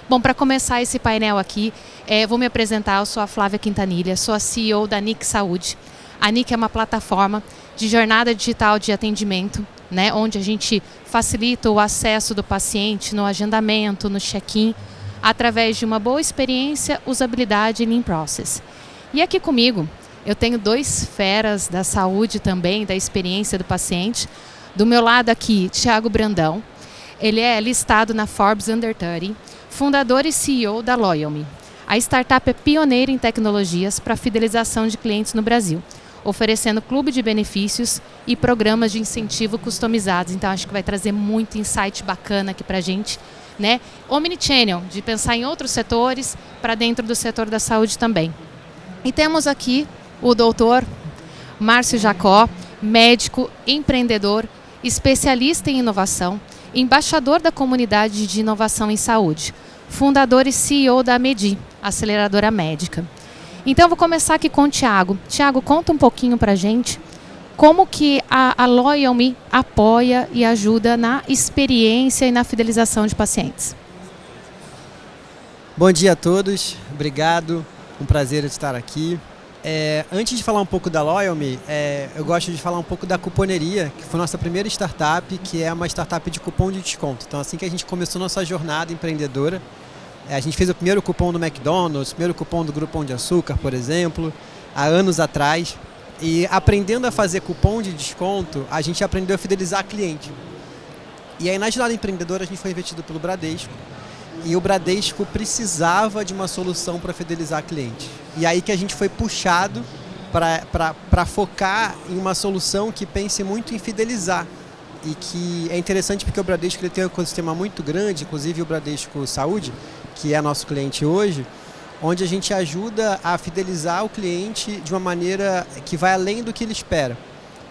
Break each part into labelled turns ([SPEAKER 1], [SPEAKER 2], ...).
[SPEAKER 1] Bom, para começar esse painel aqui, vou me apresentar. Eu sou a Flávia Quintanilha, sou a CEO da NIC Saúde. A NIC é uma plataforma de jornada digital de atendimento, né, onde a gente facilita o acesso do paciente no agendamento, no check-in, através de uma boa experiência, usabilidade e Lean Process. E aqui comigo, eu tenho 2 feras da saúde também, da experiência do paciente. Do meu lado aqui, Thiago Brandão. Ele é listado na Forbes Under 30, fundador e CEO da Loyalme. A startup é pioneira em tecnologias para fidelização de clientes no Brasil, oferecendo clube de benefícios e programas de incentivo customizados. Então, acho que vai trazer muito insight bacana aqui para a gente, né? Omnichannel, de pensar em outros setores para dentro do setor da saúde também. E temos aqui o doutor Márcio Jacó, médico, empreendedor, especialista em inovação, embaixador da comunidade de inovação em saúde, fundador e CEO da Medi, aceleradora médica. Então, vou começar aqui com o Thiago. Thiago, conta um pouquinho para a gente como que a Loyalme apoia e ajuda na experiência e na fidelização de pacientes.
[SPEAKER 2] Bom dia a todos, obrigado, um prazer estar aqui. Antes de falar um pouco da Loyalme, eu gosto de falar um pouco da Cuponeria, que foi nossa primeira startup, que é uma startup de cupom de desconto. Então, assim que a gente começou nossa jornada empreendedora, a gente fez o primeiro cupom do McDonald's, o primeiro cupom do Grupo Pão de Açúcar, por exemplo, há anos atrás. E aprendendo a fazer cupom de desconto, a gente aprendeu a fidelizar cliente. E aí, na jornada empreendedora, a gente foi investido pelo Bradesco. E o Bradesco precisava de uma solução para fidelizar cliente. E aí que a gente foi puxado para focar em uma solução que pense muito em fidelizar. E que é interessante porque o Bradesco ele tem um ecossistema muito grande, inclusive o Bradesco Saúde, que é nosso cliente hoje, onde a gente ajuda a fidelizar o cliente de uma maneira que vai além do que ele espera.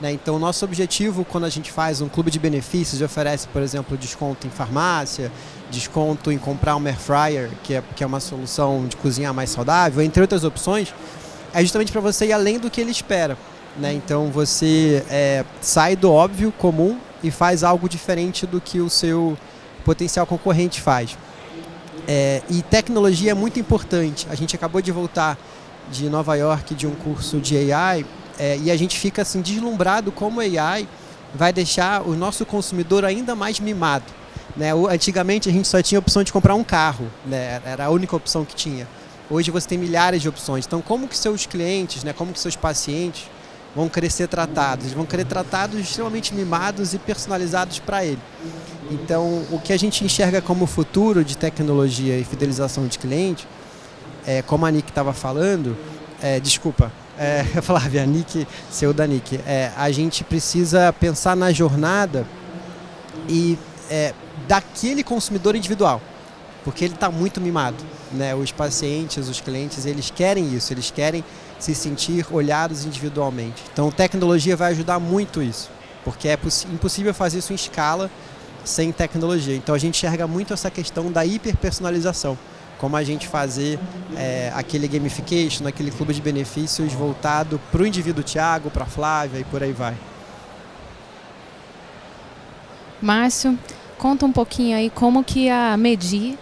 [SPEAKER 2] Então, o nosso objetivo, quando a gente faz um clube de benefícios e oferece, por exemplo, desconto em farmácia, desconto em comprar um air fryer, que é uma solução de cozinhar mais saudável, entre outras opções, é justamente para você ir além do que ele espera. Então, você sai do óbvio, comum, e faz algo diferente do que o seu potencial concorrente faz. E tecnologia é muito importante. A gente acabou de voltar de Nova York de um curso de AI, e a gente fica assim deslumbrado como a AI vai deixar o nosso consumidor ainda mais mimado. Antigamente a gente só tinha a opção de comprar um carro, era a única opção que tinha. Hoje você tem milhares de opções. Então como que seus clientes, como que seus pacientes vão querer ser tratados? Eles vão querer tratados extremamente mimados e personalizados para ele. Então o que a gente enxerga como futuro de tecnologia e fidelização de cliente, como a NIC estava falando, Flávia, a NIC, CEO da NIC, a gente precisa pensar na jornada e daquele consumidor individual, porque ele está muito mimado. Os pacientes, os clientes, eles querem isso, eles querem se sentir olhados individualmente. Então, tecnologia vai ajudar muito isso, porque é impossível fazer isso em escala sem tecnologia. Então, a gente enxerga muito essa questão da hiperpersonalização. Como a gente fazer aquele gamification, aquele clube de benefícios voltado para o indivíduo Thiago, para a Flávia e por aí vai.
[SPEAKER 1] Márcio, conta um pouquinho aí como que a Medi,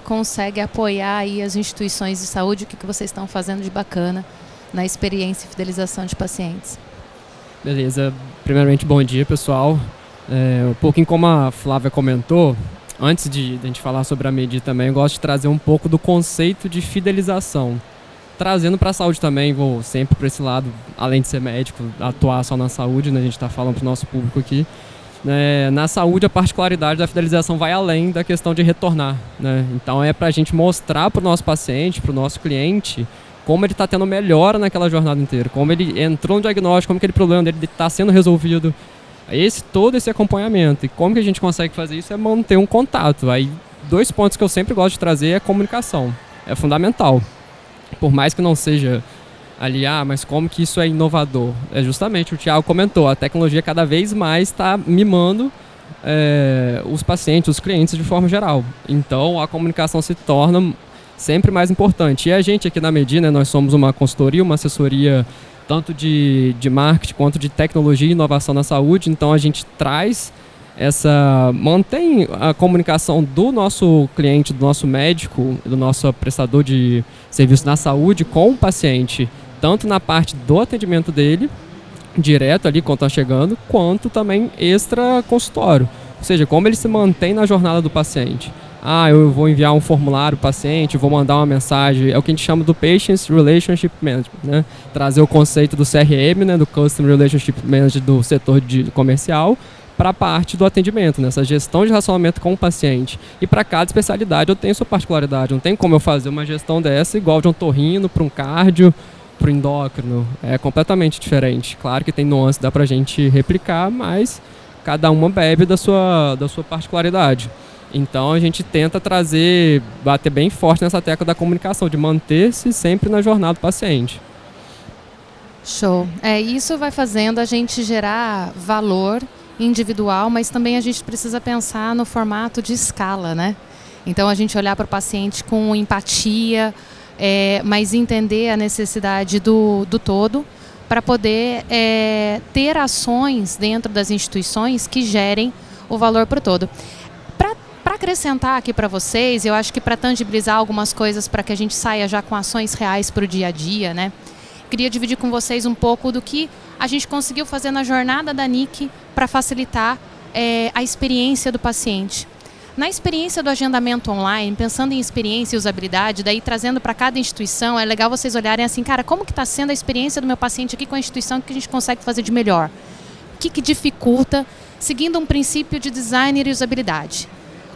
[SPEAKER 1] consegue apoiar aí as instituições de saúde, o que vocês estão fazendo de bacana na experiência e fidelização de pacientes.
[SPEAKER 3] Beleza, primeiramente bom dia pessoal. Um pouquinho como a Flávia comentou, antes de a gente falar sobre a Medi também, eu gosto de trazer um pouco do conceito de fidelização. Trazendo para a saúde também, vou sempre para esse lado, além de ser médico, atuar só na saúde, a gente está falando para o nosso público aqui. Na saúde, a particularidade da fidelização vai além da questão de retornar. Então, é para a gente mostrar para o nosso paciente, para o nosso cliente, como ele está tendo melhora naquela jornada inteira, como ele entrou no diagnóstico, como aquele problema dele está sendo resolvido. Todo esse acompanhamento. E como que a gente consegue fazer isso é manter um contato. Aí, 2 pontos que eu sempre gosto de trazer é a comunicação. É fundamental. Por mais que não seja ali, mas como que isso é inovador? É justamente, o Thiago comentou, a tecnologia cada vez mais está mimando os pacientes, os clientes de forma geral. Então, a comunicação se torna sempre mais importante. E a gente aqui na Medi, nós somos uma consultoria, uma assessoria tanto de marketing quanto de tecnologia e inovação na saúde. Então, a gente traz mantém a comunicação do nosso cliente, do nosso médico, do nosso prestador de serviço na saúde com o paciente, tanto na parte do atendimento dele, direto ali quando está chegando, quanto também extra consultório. Ou seja, como ele se mantém na jornada do paciente. Eu vou enviar um formulário para o paciente, vou mandar uma mensagem, é o que a gente chama do Patient Relationship Management, né? Trazer o conceito do CRM, né, do Customer Relationship Management do setor comercial, para a parte do atendimento, nessa gestão de relacionamento com o paciente. E para cada especialidade eu tenho sua particularidade, não tem como eu fazer uma gestão dessa igual de um torrino para um cardio, para o endócrino. É completamente diferente. Claro que tem nuances, dá para a gente replicar, mas cada uma bebe da sua particularidade. Então a gente tenta bater bem forte nessa tecla da comunicação, de manter-se sempre na jornada do paciente.
[SPEAKER 1] Show. Isso vai fazendo a gente gerar valor individual, mas também a gente precisa pensar no formato de escala, né? Então a gente olhar para o paciente com empatia, mas entender a necessidade do todo para poder ter ações dentro das instituições que gerem o valor para o todo. Para acrescentar aqui para vocês, eu acho que para tangibilizar algumas coisas para que a gente saia já com ações reais para o dia a dia, né? Queria dividir com vocês um pouco do que a gente conseguiu fazer na jornada da NIC para facilitar a experiência do paciente. Na experiência do agendamento online, pensando em experiência e usabilidade, daí trazendo para cada instituição, é legal vocês olharem assim, cara, como que está sendo a experiência do meu paciente aqui com a instituição, o que a gente consegue fazer de melhor? O que dificulta, seguindo um princípio de design e usabilidade.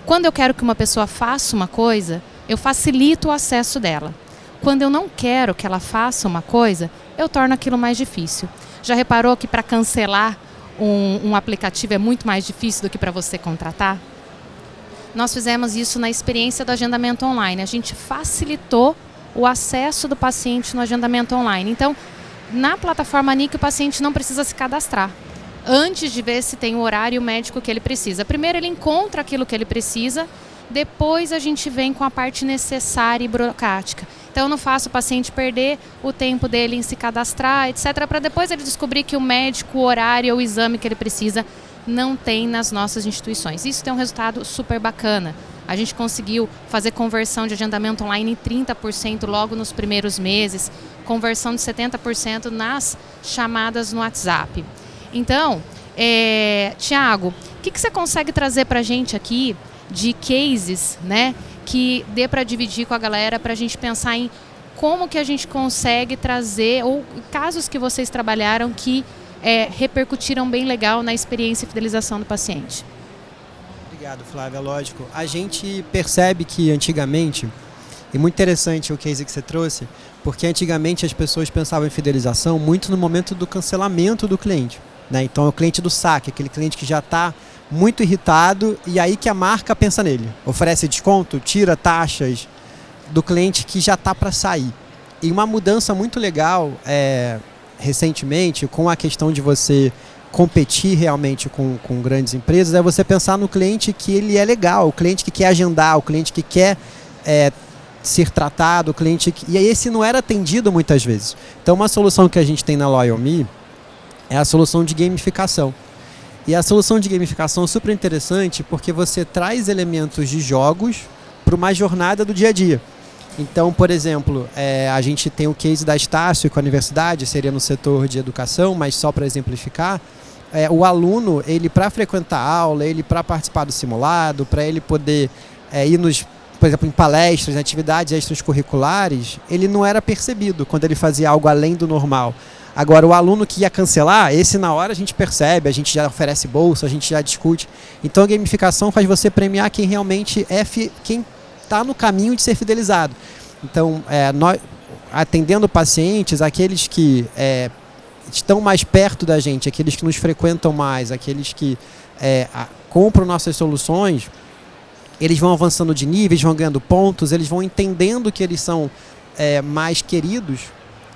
[SPEAKER 1] Quando eu quero que uma pessoa faça uma coisa, eu facilito o acesso dela. Quando eu não quero que ela faça uma coisa, eu torno aquilo mais difícil. Já reparou que para cancelar um aplicativo é muito mais difícil do que para você contratar? Nós fizemos isso na experiência do agendamento online. A gente facilitou o acesso do paciente no agendamento online. Então, na plataforma NIC, o paciente não precisa se cadastrar antes de ver se tem o horário médico que ele precisa. Primeiro ele encontra aquilo que ele precisa, depois a gente vem com a parte necessária e burocrática. Então eu não faço o paciente perder o tempo dele em se cadastrar, etc., para depois ele descobrir que o médico, o horário ou o exame que ele precisa não tem nas nossas instituições. Isso tem um resultado super bacana. A gente conseguiu fazer conversão de agendamento online em 30% logo nos primeiros meses, conversão de 70% nas chamadas no WhatsApp. Então, Tiago, o que você consegue trazer para a gente aqui de cases, né, que dê para dividir com a galera para a gente pensar em como que a gente consegue trazer, ou casos que vocês trabalharam que repercutiram bem legal na experiência e fidelização do paciente?
[SPEAKER 2] Obrigado, Flávia. Lógico. A gente percebe que antigamente, e muito interessante o case que você trouxe, porque antigamente as pessoas pensavam em fidelização muito no momento do cancelamento do cliente, né? Então é o cliente do saque, aquele cliente que já está muito irritado e aí que a marca pensa nele. Oferece desconto, tira taxas do cliente que já está para sair. E uma mudança muito legal recentemente, com a questão de você competir realmente com grandes empresas, é você pensar no cliente que ele é legal, o cliente que quer agendar, o cliente que quer ser tratado, o cliente que... E esse não era atendido muitas vezes. Então uma solução que a gente tem na LoyalMe é a solução de gamificação. E a solução de gamificação é super interessante porque você traz elementos de jogos para uma jornada do dia a dia. Então, por exemplo, a gente tem o case da Estácio com a universidade, seria no setor de educação, mas só para exemplificar, o aluno, ele para frequentar a aula, ele para participar do simulado, para ele poder ir por exemplo, em palestras, em atividades extracurriculares, ele não era percebido quando ele fazia algo além do normal. Agora, o aluno que ia cancelar, esse na hora a gente percebe, a gente já oferece bolsa, a gente já discute. Então a gamificação faz você premiar quem realmente quem está no caminho de ser fidelizado. Então, nós, atendendo pacientes, aqueles que estão mais perto da gente, aqueles que nos frequentam mais, aqueles que compram nossas soluções, eles vão avançando de níveis, vão ganhando pontos, eles vão entendendo que eles são mais queridos.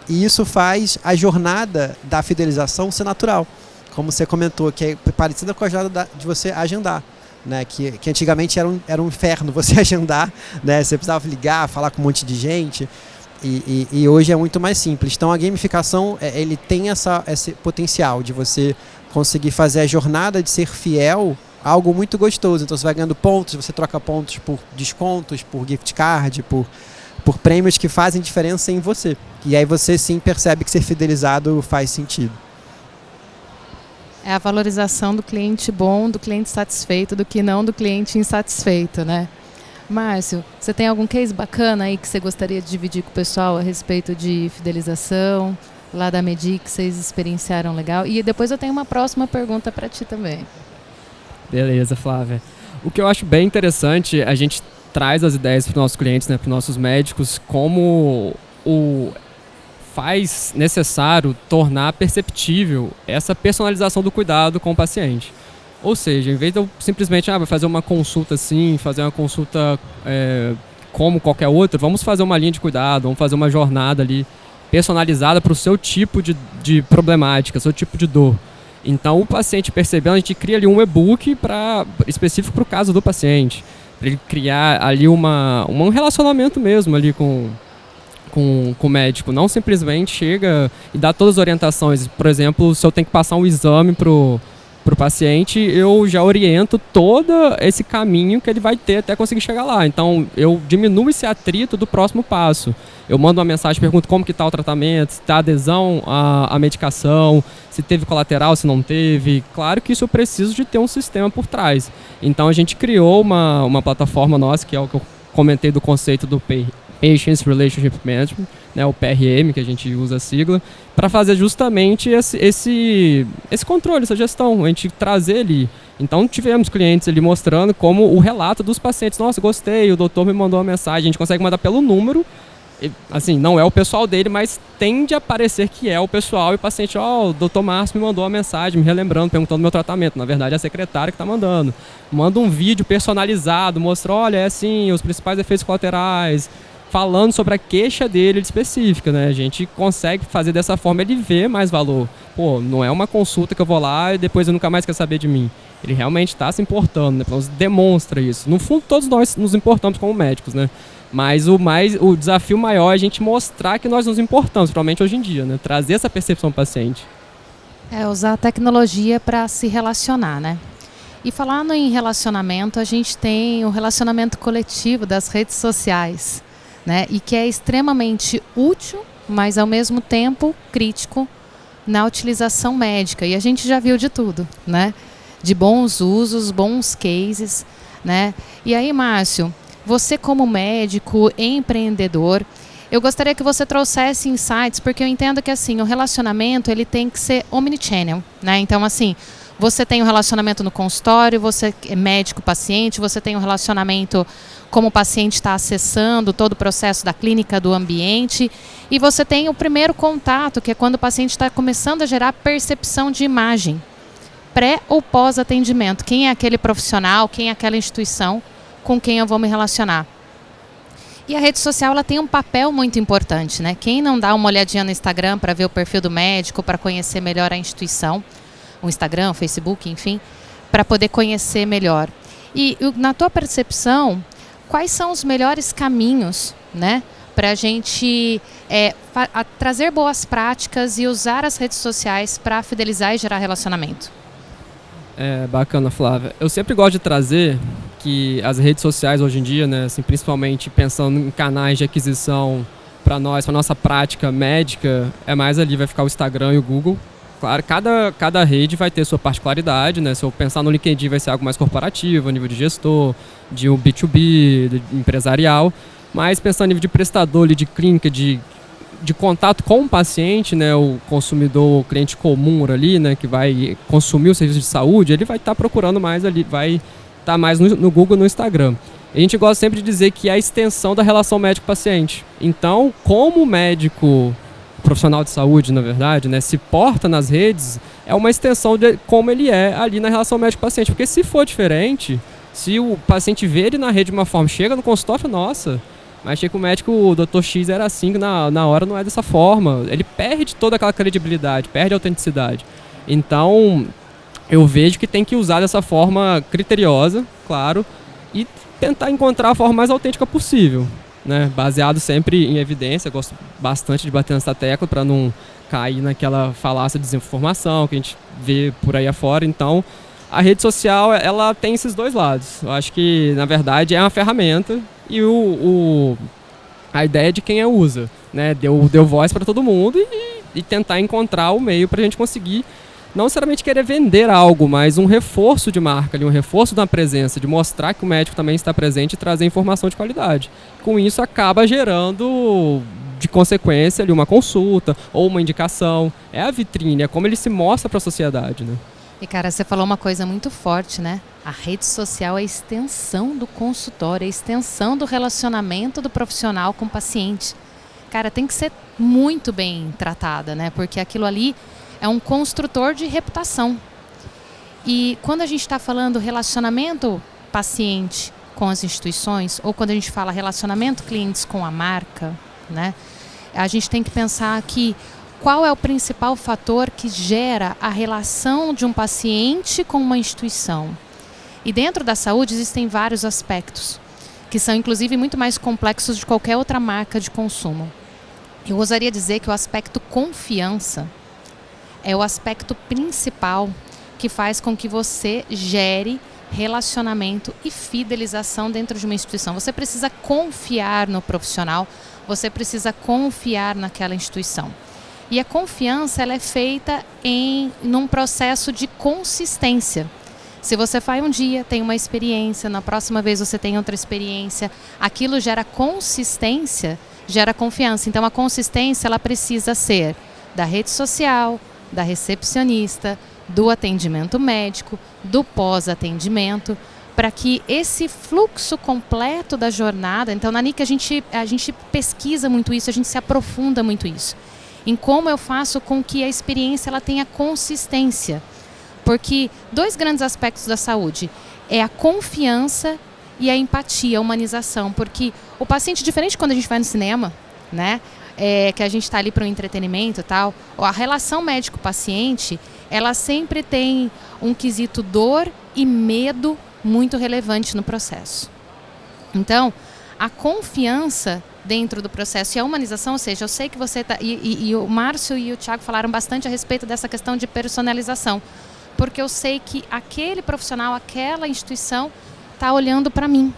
[SPEAKER 2] E isso faz a jornada da fidelização ser natural, como você comentou, que é parecida com a jornada de você agendar, né? Que antigamente era um inferno você agendar, né? Você precisava ligar, falar com um monte de gente, e hoje é muito mais simples. Então a gamificação ele tem esse potencial de você conseguir fazer a jornada de ser fiel algo muito gostoso. Então você vai ganhando pontos, você troca pontos por descontos, por gift card, por prêmios que fazem diferença em você. E aí você sim percebe que ser fidelizado faz sentido.
[SPEAKER 1] É a valorização do cliente bom, do cliente satisfeito, do que não do cliente insatisfeito, né? Márcio, você tem algum case bacana aí que você gostaria de dividir com o pessoal a respeito de fidelização, lá da Medi, que vocês experienciaram legal? E depois eu tenho uma próxima pergunta para ti também.
[SPEAKER 3] Beleza, Flávia. O que eu acho bem interessante, a gente traz as ideias para os nossos clientes, né, para os nossos médicos, como faz necessário tornar perceptível essa personalização do cuidado com o paciente. Ou seja, em vez de eu simplesmente vai fazer uma consulta assim, fazer uma consulta como qualquer outra, vamos fazer uma linha de cuidado, vamos fazer uma jornada ali personalizada para o seu tipo de problemática, seu tipo de dor. Então, o paciente percebendo, a gente cria ali um e-book específico para o caso do paciente, para ele criar ali um relacionamento mesmo ali com o médico, não simplesmente chega e dá todas as orientações. Por exemplo, se eu tenho que passar um exame pro paciente, eu já oriento todo esse caminho que ele vai ter até conseguir chegar lá. Então, eu diminuo esse atrito do próximo passo. Eu mando uma mensagem, pergunto como que está o tratamento, se está adesão à medicação, se teve colateral, se não teve. Claro que isso eu preciso de ter um sistema por trás. Então, a gente criou uma plataforma nossa, que é o que eu comentei do conceito do Patient Relationship Management, né, o PRM, que a gente usa a sigla, para fazer justamente esse controle, essa gestão, a gente trazer ali. Então tivemos clientes ali mostrando como o relato dos pacientes, nossa, gostei, o doutor me mandou uma mensagem, a gente consegue mandar pelo número, assim, não é o pessoal dele, mas tende a parecer que é o pessoal, e o paciente, o doutor Márcio me mandou uma mensagem, me relembrando, perguntando do meu tratamento. Na verdade, é a secretária que está mandando. Manda um vídeo personalizado, mostra, olha, é assim, os principais efeitos colaterais, falando sobre a queixa dele específica, né? A gente consegue fazer dessa forma, ele vê mais valor. Pô, não é uma consulta que eu vou lá e depois ele nunca mais quer saber de mim. Ele realmente está se importando, né? Demonstra isso. No fundo, todos nós nos importamos como médicos, né? Mas o desafio maior é a gente mostrar que nós nos importamos, principalmente hoje em dia, né? Trazer essa percepção do paciente.
[SPEAKER 1] Usar a tecnologia para se relacionar, né? E falando em relacionamento, a gente tem o relacionamento coletivo das redes sociais, né? E que é extremamente útil, mas ao mesmo tempo crítico na utilização médica. E a gente já viu de tudo, né? De bons usos, bons cases, né? E aí, Márcio, você como médico, empreendedor, eu gostaria que você trouxesse insights, porque eu entendo que assim, o relacionamento ele tem que ser omnichannel, né? Então, assim, você tem um relacionamento no consultório, você é médico-paciente, você tem um relacionamento como o paciente está acessando todo o processo da clínica, do ambiente, e você tem o primeiro contato, que é quando o paciente está começando a gerar percepção de imagem, pré ou pós-atendimento. Quem é aquele profissional, quem é aquela instituição com quem eu vou me relacionar? E a rede social ela tem um papel muito importante, né? Quem não dá uma olhadinha no Instagram para ver o perfil do médico, para conhecer melhor a instituição, o Instagram, o Facebook, enfim, para poder conhecer melhor. E na tua percepção, quais são os melhores caminhos, né, para a gente trazer boas práticas e usar as redes sociais para fidelizar e gerar relacionamento?
[SPEAKER 3] Bacana, Flávia. Eu sempre gosto de trazer que as redes sociais hoje em dia, né, assim, principalmente pensando em canais de aquisição para nós, para nossa prática médica, mais ali, vai ficar o Instagram e o Google. Claro, cada rede vai ter sua particularidade, né? Se eu pensar no LinkedIn vai ser algo mais corporativo, a nível de gestor, de um B2B, de empresarial, mas pensando a nível de prestador, de clínica, de contato com o paciente, né? O consumidor, o cliente comum ali, né? Que vai consumir o serviço de saúde, ele vai estar procurando mais ali, vai estar mais no Google, no Instagram. A gente gosta sempre de dizer que é a extensão da relação médico-paciente. Então, como o médico profissional de saúde, na verdade, né, se porta nas redes, é uma extensão de como ele é ali na relação médico-paciente. Porque se for diferente, se o paciente vê ele na rede de uma forma, chega no consultório, nossa, mas achei que o médico, o Dr. X era assim, na hora não é dessa forma. Ele perde toda aquela credibilidade, perde a autenticidade. Então, eu vejo que tem que usar dessa forma criteriosa, claro, e tentar encontrar a forma mais autêntica possível, né? Baseado sempre em evidência. Gosto bastante de bater nessa tecla para não cair naquela falácia de desinformação que a gente vê por aí afora. Então, a rede social, ela tem esses dois lados. Eu acho que, na verdade, é uma ferramenta e a ideia é de quem a usa, né? Deu voz para todo mundo e tentar encontrar o meio para a gente conseguir não necessariamente querer vender algo, mas um reforço de marca, um reforço da presença, de mostrar que o médico também está presente e trazer informação de qualidade. Com isso, acaba gerando, de consequência, ali, uma consulta ou uma indicação. É a vitrine, é como ele se mostra para a sociedade, né?
[SPEAKER 1] E, cara, você falou uma coisa muito forte, né? A rede social é a extensão do consultório, é a extensão do relacionamento do profissional com o paciente. Cara, tem que ser muito bem tratada, né? Porque aquilo ali é um construtor de reputação. E quando a gente está falando relacionamento paciente com as instituições, ou quando a gente fala relacionamento clientes com a marca, né? A gente tem que pensar que qual é o principal fator que gera a relação de um paciente com uma instituição. E dentro da saúde existem vários aspectos, que são inclusive muito mais complexos de qualquer outra marca de consumo. Eu ousaria dizer que o aspecto confiança é o aspecto principal que faz com que você gere relacionamento e fidelização dentro de uma instituição. Você precisa confiar no profissional, você precisa confiar naquela instituição. E a confiança ela é feita num processo de consistência. Se você vai um dia, tem uma experiência, na próxima vez você tem outra experiência, aquilo gera consistência, gera confiança. Então a consistência ela precisa ser da rede social, da recepcionista, do atendimento médico, do pós-atendimento, para que esse fluxo completo da jornada, então na NIC a gente pesquisa muito isso, a gente se aprofunda muito isso, em como eu faço com que a experiência ela tenha consistência. Porque dois grandes aspectos da saúde é a confiança e a empatia, a humanização. Porque o paciente, diferente quando a gente vai no cinema, né? Que a gente está ali para o entretenimento e tal, a relação médico-paciente, ela sempre tem um quesito dor e medo muito relevante no processo. Então, a confiança dentro do processo e a humanização, ou seja, eu sei que você está... E o Márcio e o Thiago falaram bastante a respeito dessa questão de personalização, porque eu sei que aquele profissional, aquela instituição está olhando para mim,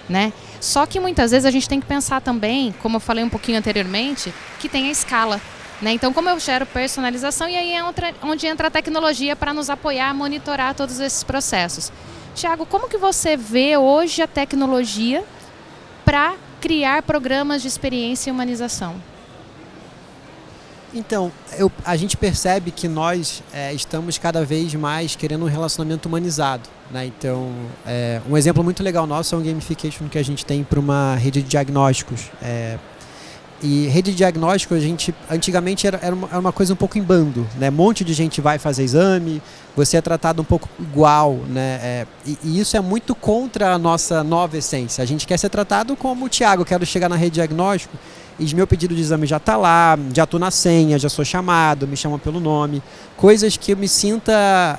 [SPEAKER 1] né? Só que muitas vezes a gente tem que pensar também, como eu falei um pouquinho anteriormente, que tem a escala, né? Então, como eu gero personalização, e aí é onde entra a tecnologia para nos apoiar, monitorar todos esses processos. Thiago, como que você vê hoje a tecnologia para criar programas de experiência e humanização?
[SPEAKER 2] Então, a gente percebe que nós estamos cada vez mais querendo um relacionamento humanizado, né? Então, um exemplo muito legal nosso é um gamification que a gente tem para uma rede de diagnósticos. E rede de diagnóstico, a gente antigamente era uma coisa um pouco em bando, né? Um monte de gente vai fazer exame, você é tratado um pouco igual, né? E isso é muito contra a nossa nova essência. A gente quer ser tratado como o Thiago, quero chegar na rede de diagnóstico e meu pedido de exame já está lá, já estou na senha, já sou chamado, me chamam pelo nome, coisas que eu me sinta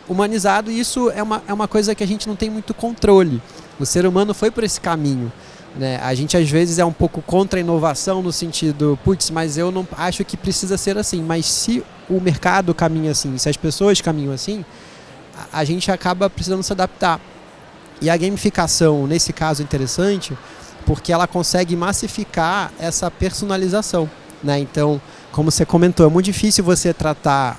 [SPEAKER 2] humanizado, e isso é uma coisa que a gente não tem muito controle. O ser humano foi por esse caminho, né? A gente às vezes é um pouco contra a inovação no sentido, putz, mas eu não acho que precisa ser assim, mas se o mercado caminha assim, se as pessoas caminham assim, a gente acaba precisando se adaptar. E a gamificação, nesse caso, é interessante, porque ela consegue massificar essa personalização, né? Então, como você comentou, é muito difícil você tratar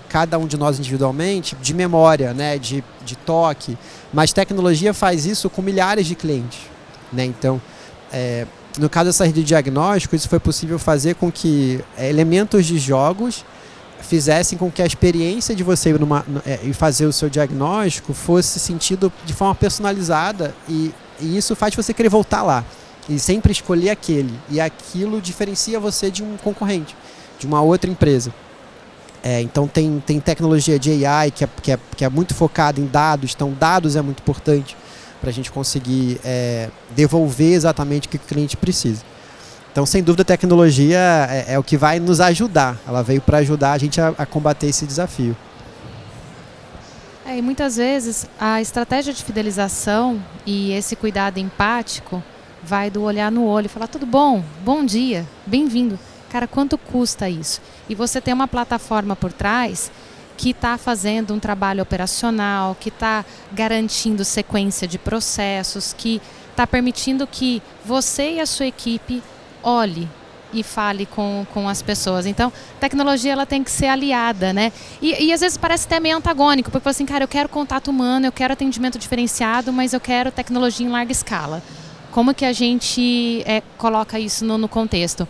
[SPEAKER 2] cada um de nós individualmente de memória, né? de toque, mas tecnologia faz isso com milhares de clientes, né? Então, no caso dessa rede de diagnóstico, isso foi possível fazer com que elementos de jogos fizessem com que a experiência de você ir fazer o seu diagnóstico fosse sentido de forma personalizada, e isso faz você querer voltar lá e sempre escolher aquele, e aquilo diferencia você de um concorrente, de uma outra empresa. Então tem tecnologia de AI que é muito focada em dados, então dados é muito importante para a gente conseguir devolver exatamente o que o cliente precisa. Então, sem dúvida, a tecnologia é o que vai nos ajudar, ela veio para ajudar a gente a combater esse desafio.
[SPEAKER 1] E muitas vezes a estratégia de fidelização e esse cuidado empático vai do olhar no olho e falar, tudo bom? Bom dia, bem-vindo. Cara, quanto custa isso? E você tem uma plataforma por trás que está fazendo um trabalho operacional, que está garantindo sequência de processos, que está permitindo que você e a sua equipe olhe e fale com as pessoas. Então, a tecnologia ela tem que ser aliada, né? E às vezes parece até meio antagônico, porque assim, cara, eu quero contato humano, eu quero atendimento diferenciado, mas eu quero tecnologia em larga escala. Como que a gente coloca isso no contexto?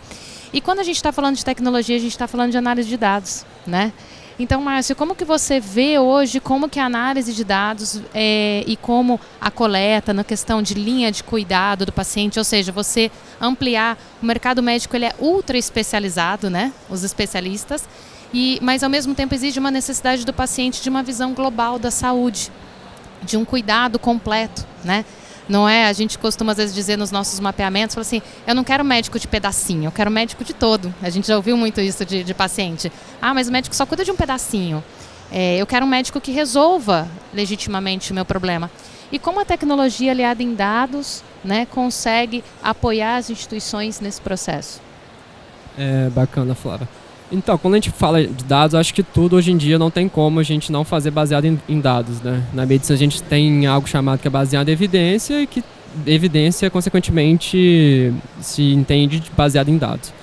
[SPEAKER 1] E quando a gente está falando de tecnologia, a gente está falando de análise de dados, né? Então, Márcio, como que você vê hoje como que a análise de dados e como a coleta na questão de linha de cuidado do paciente, ou seja, você ampliar, o mercado médico ele é ultra especializado, né? Os especialistas, mas ao mesmo tempo exige uma necessidade do paciente de uma visão global da saúde, de um cuidado completo, né? Não é? A gente costuma às vezes dizer nos nossos mapeamentos, fala assim, eu não quero médico de pedacinho, eu quero médico de todo. A gente já ouviu muito isso de paciente. Ah, mas o médico só cuida de um pedacinho. Eu quero um médico que resolva legitimamente o meu problema. E como a tecnologia aliada em dados, né, consegue apoiar as instituições nesse processo?
[SPEAKER 3] Bacana, Flávia. Então, quando a gente fala de dados, acho que tudo hoje em dia não tem como a gente não fazer baseado em dados, né? Na medicina a gente tem algo chamado que é baseado em evidência e que evidência, consequentemente, se entende baseado em dados.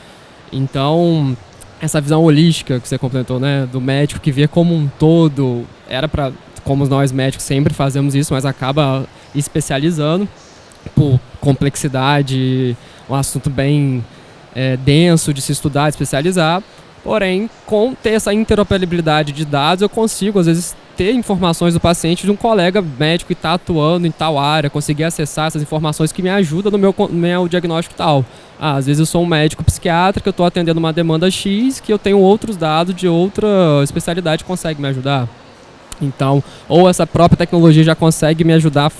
[SPEAKER 3] Então, essa visão holística que você complementou, né? Do médico que vê como um todo, era para, como nós médicos sempre fazemos isso, mas acaba especializando por complexidade, um assunto bem denso de se estudar, especializar. Porém, com ter essa interoperabilidade de dados, eu consigo, às vezes, ter informações do paciente de um colega médico que está atuando em tal área, conseguir acessar essas informações que me ajudam no meu diagnóstico tal. Às vezes eu sou um médico psiquiatra que eu estou atendendo uma demanda X, que eu tenho outros dados de outra especialidade que consegue me ajudar. Então, ou essa própria tecnologia já consegue me ajudar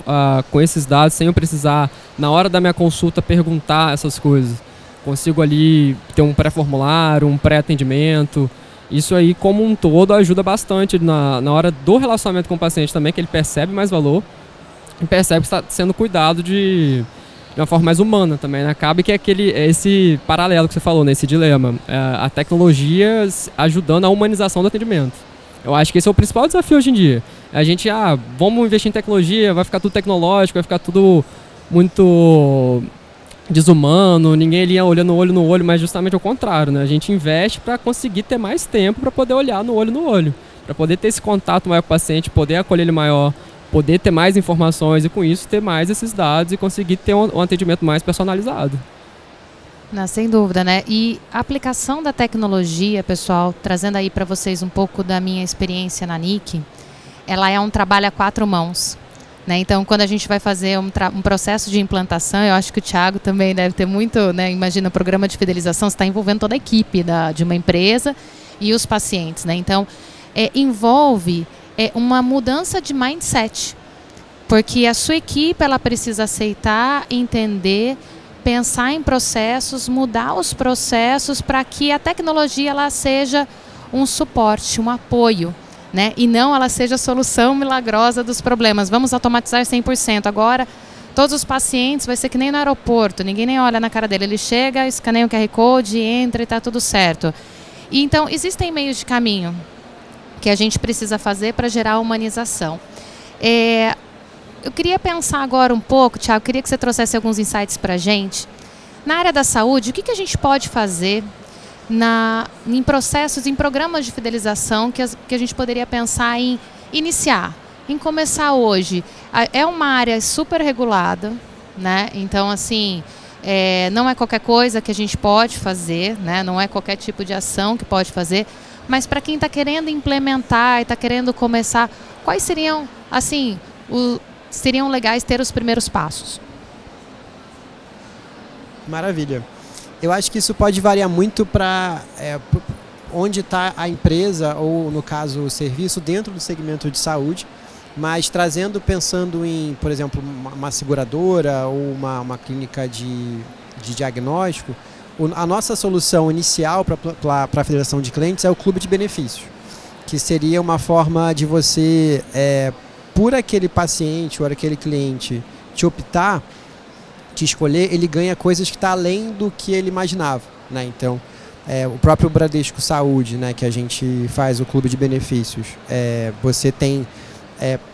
[SPEAKER 3] com esses dados sem eu precisar, na hora da minha consulta, perguntar essas coisas. Consigo ali ter um pré-formulário, um pré-atendimento. Isso aí, como um todo, ajuda bastante na hora do relacionamento com o paciente também, que ele percebe mais valor e percebe que está sendo cuidado de uma forma mais humana também, né? Acaba que é esse paralelo que você falou, né? Esse dilema. A tecnologia ajudando a humanização do atendimento. Eu acho que esse é o principal desafio hoje em dia. A gente, vamos investir em tecnologia, vai ficar tudo tecnológico, vai ficar tudo muito desumano, ninguém ali olhando olho no olho, mas justamente ao contrário, né? A gente investe para conseguir ter mais tempo para poder olhar no olho, para poder ter esse contato maior com o paciente, poder acolher ele maior, poder ter mais informações e com isso ter mais esses dados e conseguir ter um atendimento mais personalizado.
[SPEAKER 1] Não, sem dúvida, né? E a aplicação da tecnologia, pessoal, trazendo aí para vocês um pouco da minha experiência na NIC, ela é um trabalho a 4 mãos. Né? Então, quando a gente vai fazer um processo de implantação, eu acho que o Thiago também deve ter muito, né? Imagina, o programa de fidelização está envolvendo toda a equipe de uma empresa e os pacientes. Né? Então, envolve uma mudança de mindset, porque a sua equipe ela precisa aceitar, entender, pensar em processos, mudar os processos para que a tecnologia ela seja um suporte, um apoio. Né? E não ela seja a solução milagrosa dos problemas. Vamos automatizar 100%. Agora, todos os pacientes vai ser que nem no aeroporto. Ninguém nem olha na cara dele. Ele chega, escaneia o QR Code, entra e está tudo certo. E, então, existem meios de caminho que a gente precisa fazer para gerar a humanização. Eu queria pensar agora um pouco, Thiago, queria que você trouxesse alguns insights para a gente. Na área da saúde, o que a gente pode fazer em processos, em programas de fidelização que a gente poderia pensar em iniciar, em começar hoje? É uma área super regulada, né? Então, assim, não é qualquer coisa que a gente pode fazer, né? Não é qualquer tipo de ação que pode fazer, mas para quem está querendo implementar e está querendo começar, quais seriam, assim, seriam legais ter os primeiros passos?
[SPEAKER 2] Maravilha. Eu acho que isso pode variar muito para onde está a empresa ou, no caso, o serviço dentro do segmento de saúde, mas pensando em, por exemplo, uma seguradora ou uma clínica de diagnóstico, a nossa solução inicial para a federação de clientes é o clube de benefícios, que seria uma forma de você, por aquele paciente ou aquele cliente, te optar, te escolher, ele ganha coisas que estão além do que ele imaginava, né? Então, o próprio Bradesco Saúde, né, que a gente faz o clube de benefícios, você tem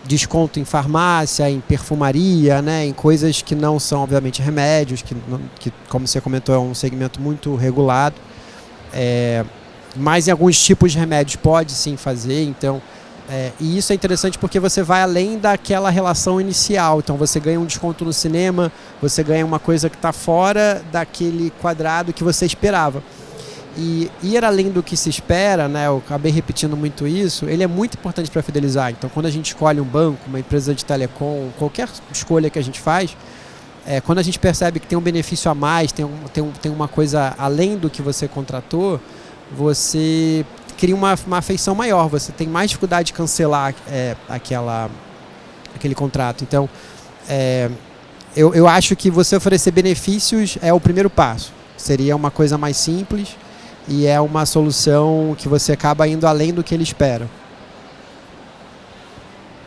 [SPEAKER 2] desconto em farmácia, em perfumaria, né, em coisas que não são, obviamente, remédios, que como você comentou, é um segmento muito regulado. Mas em alguns tipos de remédios pode sim fazer, então... e isso é interessante porque você vai além daquela relação inicial. Então você ganha um desconto no cinema, você ganha uma coisa que está fora daquele quadrado que você esperava. E ir além do que se espera, né, eu acabei repetindo muito isso, ele é muito importante para fidelizar. Então quando a gente escolhe um banco, uma empresa de telecom, qualquer escolha que a gente faz, quando a gente percebe que tem um benefício a mais, tem uma coisa além do que você contratou, você cria uma afeição maior, você tem mais dificuldade de cancelar aquele contrato. Então, eu acho que você oferecer benefícios é o primeiro passo. Seria uma coisa mais simples e é uma solução que você acaba indo além do que ele espera.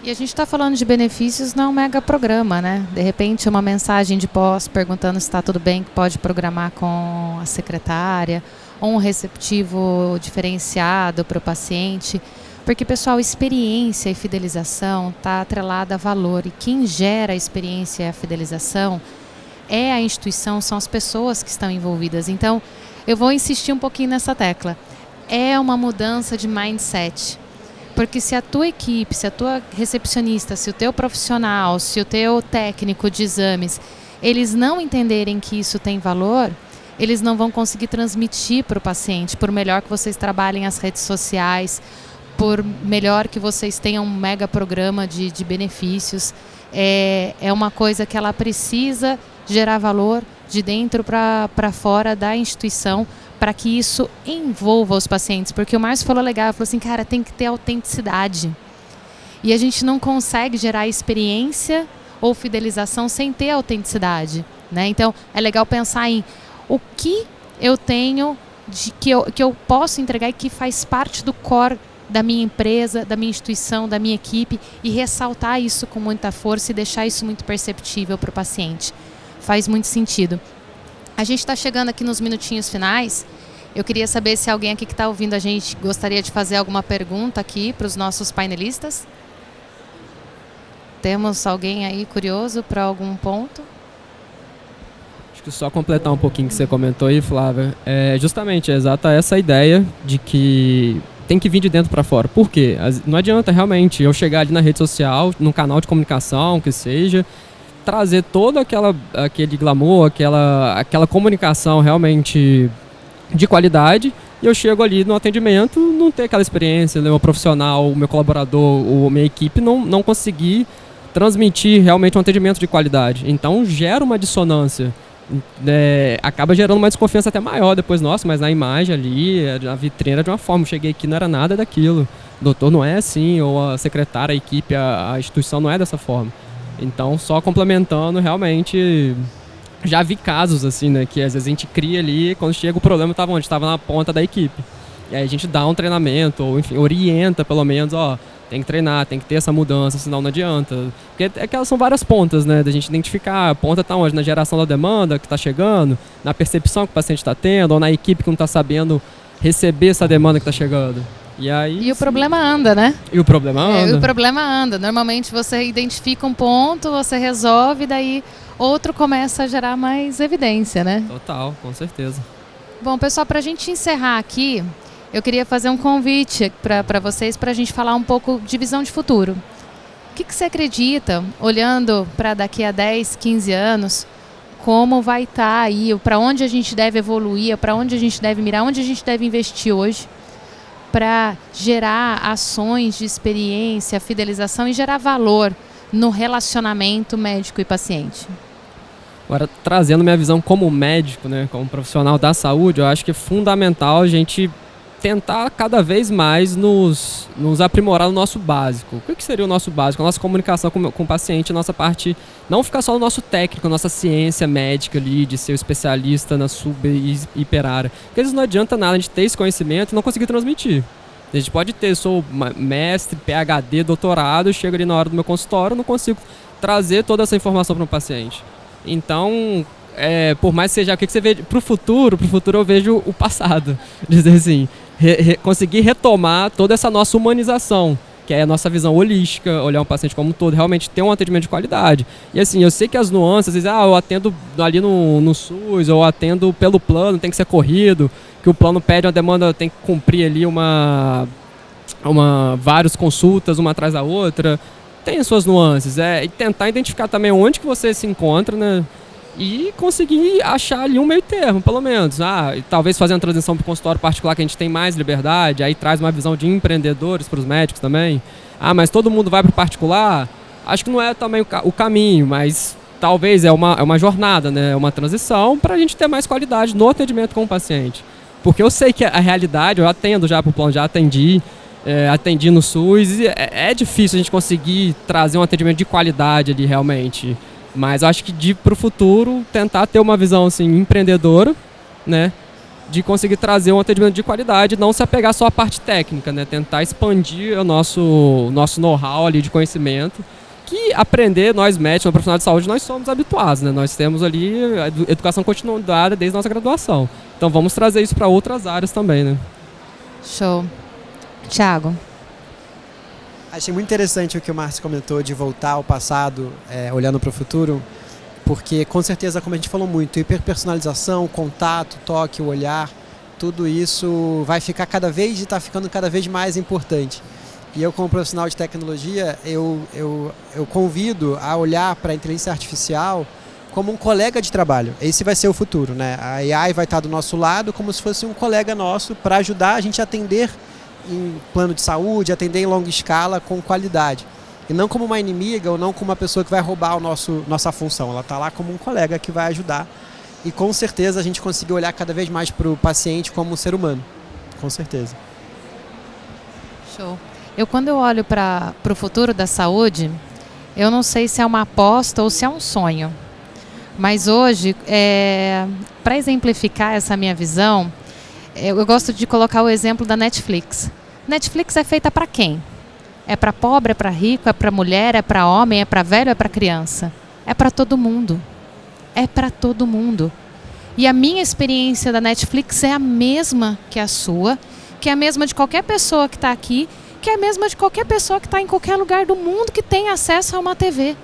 [SPEAKER 1] E a gente está falando de benefícios, não é um mega programa, né? De repente, uma mensagem de pós perguntando se está tudo bem, que pode programar com a secretária, ou um receptivo diferenciado para o paciente. Porque, pessoal, experiência e fidelização está atrelada a valor. E quem gera a experiência e a fidelização é a instituição, são as pessoas que estão envolvidas. Então, eu vou insistir um pouquinho nessa tecla. É uma mudança de mindset. Porque se a tua equipe, se a tua recepcionista, se o teu profissional, se o teu técnico de exames, eles não entenderem que isso tem valor, eles não vão conseguir transmitir para o paciente, por melhor que vocês trabalhem as redes sociais, por melhor que vocês tenham um mega programa de benefícios. É uma coisa que ela precisa gerar valor de dentro para fora da instituição, para que isso envolva os pacientes. Porque o Márcio falou legal, falou assim, cara, tem que ter autenticidade. E a gente não consegue gerar experiência ou fidelização sem ter autenticidade, né? Então, é legal pensar em o que eu tenho, que eu posso entregar e que faz parte do core da minha empresa, da minha instituição, da minha equipe, e ressaltar isso com muita força e deixar isso muito perceptível para o paciente. Faz muito sentido. A gente está chegando aqui nos minutinhos finais. Eu queria saber se alguém aqui que está ouvindo a gente gostaria de fazer alguma pergunta aqui para os nossos painelistas. Temos alguém aí curioso para algum ponto?
[SPEAKER 3] Acho que só completar um pouquinho que você comentou aí, Flávia, justamente exata essa ideia de que tem que vir de dentro para fora. Por quê? Não adianta realmente eu chegar ali na rede social, num canal de comunicação, que seja, trazer todo aquele glamour, aquela comunicação realmente de qualidade, e eu chego ali no atendimento, não ter aquela experiência, o meu profissional, o meu colaborador, a minha equipe não conseguir transmitir realmente um atendimento de qualidade. Então gera uma dissonância. Acaba gerando uma desconfiança até maior depois, nossa, mas na imagem ali, a vitrine era de uma forma, eu cheguei aqui não era nada daquilo, o doutor não é assim, ou a secretária, a equipe, a instituição não é dessa forma. Então, só complementando, realmente, já vi casos assim, né, que às vezes a gente cria ali, quando chega o problema estava onde? Estava na ponta da equipe. E aí a gente dá um treinamento, ou enfim, orienta pelo menos, tem que treinar, tem que ter essa mudança, senão não adianta. Porque aquelas são várias pontas, né, da gente identificar, a ponta está onde? Na geração da demanda que está chegando, na percepção que o paciente está tendo, ou na equipe que não está sabendo receber essa demanda que está chegando. E
[SPEAKER 1] o problema anda, né?
[SPEAKER 3] E o problema anda.
[SPEAKER 1] O problema anda. Normalmente você identifica um ponto, você resolve, daí outro começa a gerar mais evidência, né?
[SPEAKER 3] Total, com certeza.
[SPEAKER 1] Bom, pessoal, para a gente encerrar aqui, eu queria fazer um convite para vocês, para a gente falar um pouco de visão de futuro. O que você acredita, olhando para daqui a 10, 15 anos, como vai estar aí, para onde a gente deve evoluir, para onde a gente deve mirar, onde a gente deve investir hoje, para gerar ações de experiência, fidelização e gerar valor no relacionamento médico e paciente?
[SPEAKER 3] Agora, trazendo minha visão como médico, né, como profissional da saúde, eu acho que é fundamental a gente tentar cada vez mais nos aprimorar no nosso básico. O que seria o nosso básico? A nossa comunicação com o paciente, a nossa parte, não ficar só no nosso técnico, a nossa ciência médica ali, de ser o especialista na sub e hiperárea. Porque às vezes não adianta nada a gente ter esse conhecimento e não conseguir transmitir. A gente pode ter, sou mestre, PhD, doutorado, chego ali na hora do meu consultório, não consigo trazer toda essa informação para o paciente. Então, por mais que seja o que você vê pro futuro eu vejo o passado. Dizer assim, conseguir retomar toda essa nossa humanização, que é a nossa visão holística, olhar um paciente como um todo, realmente ter um atendimento de qualidade. E assim, eu sei que as nuances, às vezes, eu atendo ali no SUS, ou atendo pelo plano, tem que ser corrido, que o plano pede uma demanda, tem que cumprir ali várias consultas, uma atrás da outra. Tem as suas nuances, e tentar identificar também onde que você se encontra, né? E conseguir achar ali um meio termo, pelo menos. Talvez fazer uma transição para o consultório particular, que a gente tem mais liberdade, aí traz uma visão de empreendedores para os médicos também. Mas todo mundo vai para o particular? Acho que não é também o caminho, mas talvez é uma jornada, né? Uma transição para a gente ter mais qualidade no atendimento com o paciente. Porque eu sei que a realidade, eu atendo já para o plano, já atendi no SUS, e é difícil a gente conseguir trazer um atendimento de qualidade ali realmente. Mas acho que para o futuro, tentar ter uma visão assim, empreendedora, né? De conseguir trazer um atendimento de qualidade, não se apegar só à parte técnica, né? Tentar expandir o nosso know-how ali de conhecimento, que aprender, nós médicos, profissionais de saúde, nós somos habituados, né? Nós temos ali a educação continuada desde a nossa graduação. Então vamos trazer isso para outras áreas também, né?
[SPEAKER 1] Show. Thiago.
[SPEAKER 2] Achei muito interessante o que o Márcio comentou de voltar ao passado, olhando para o futuro, porque com certeza, como a gente falou muito, hiperpersonalização, contato, toque, o olhar, tudo isso vai ficar está ficando cada vez mais importante. E eu, como profissional de tecnologia, eu convido a olhar para a inteligência artificial como um colega de trabalho. Esse vai ser o futuro, né? A AI vai estar do nosso lado como se fosse um colega nosso para ajudar a gente a atender em plano de saúde, atender em longa escala com qualidade. E não como uma inimiga ou não como uma pessoa que vai roubar nossa função. Ela está lá como um colega que vai ajudar. E com certeza a gente conseguir olhar cada vez mais para o paciente como um ser humano. Com certeza.
[SPEAKER 1] Show. Quando eu olho para o futuro da saúde, eu não sei se é uma aposta ou se é um sonho. Mas hoje, para exemplificar essa minha visão, eu gosto de colocar o exemplo da Netflix. Netflix é feita para quem? É para pobre, é para rico, é para mulher, é para homem, é para velho, é para criança? É para todo mundo. É para todo mundo. E a minha experiência da Netflix é a mesma que a sua, que é a mesma de qualquer pessoa que está aqui, que é a mesma de qualquer pessoa que está em qualquer lugar do mundo que tem acesso a uma TV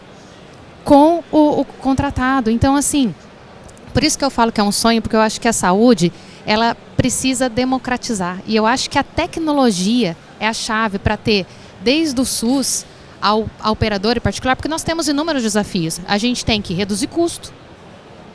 [SPEAKER 1] com o contratado. Então, assim, por isso que eu falo que é um sonho, porque eu acho que a saúde, ela precisa democratizar. E eu acho que a tecnologia é a chave para ter, desde o SUS ao operador em particular, porque nós temos inúmeros desafios. A gente tem que reduzir custo,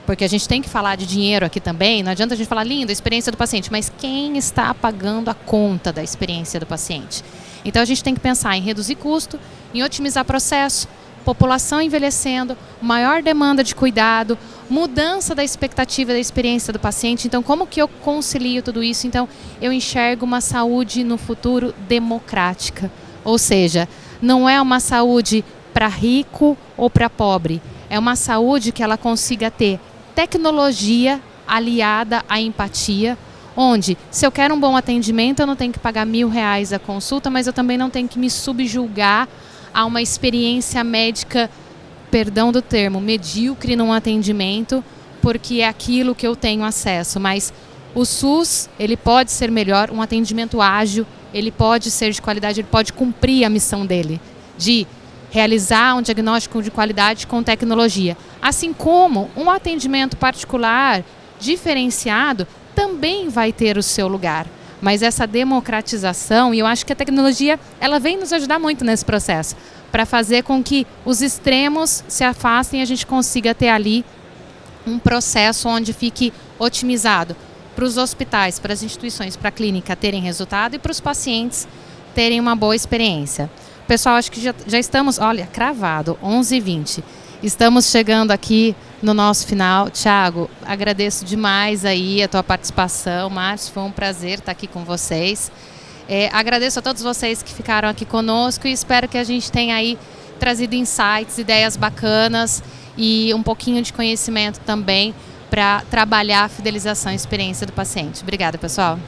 [SPEAKER 1] porque a gente tem que falar de dinheiro aqui também. Não adianta a gente falar lindo, a experiência do paciente, mas quem está pagando a conta da experiência do paciente? Então a gente tem que pensar em reduzir custo, em otimizar processo, população envelhecendo, maior demanda de cuidado, mudança da expectativa da experiência do paciente. Então, como que eu concilio tudo isso? Então, eu enxergo uma saúde no futuro democrática. Ou seja, não é uma saúde para rico ou para pobre. É uma saúde que ela consiga ter tecnologia aliada à empatia, onde, se eu quero um bom atendimento, eu não tenho que pagar R$1.000 a consulta, mas eu também não tenho que me subjugar a uma experiência médica, perdão do termo, medíocre num atendimento, porque é aquilo que eu tenho acesso. Mas o SUS, ele pode ser melhor, um atendimento ágil, ele pode ser de qualidade, ele pode cumprir a missão dele, de realizar um diagnóstico de qualidade com tecnologia. Assim como um atendimento particular, diferenciado, também vai ter o seu lugar. Mas essa democratização, e eu acho que a tecnologia, ela vem nos ajudar muito nesse processo, para fazer com que os extremos se afastem e a gente consiga ter ali um processo onde fique otimizado para os hospitais, para as instituições, para a clínica terem resultado e para os pacientes terem uma boa experiência. Pessoal, acho que já estamos, olha, cravado, 11h20. Estamos chegando aqui no nosso final. Thiago, agradeço demais aí a tua participação. Márcio, foi um prazer estar aqui com vocês. Agradeço a todos vocês que ficaram aqui conosco e espero que a gente tenha aí trazido insights, ideias bacanas e um pouquinho de conhecimento também para trabalhar a fidelização e experiência do paciente. Obrigada, pessoal.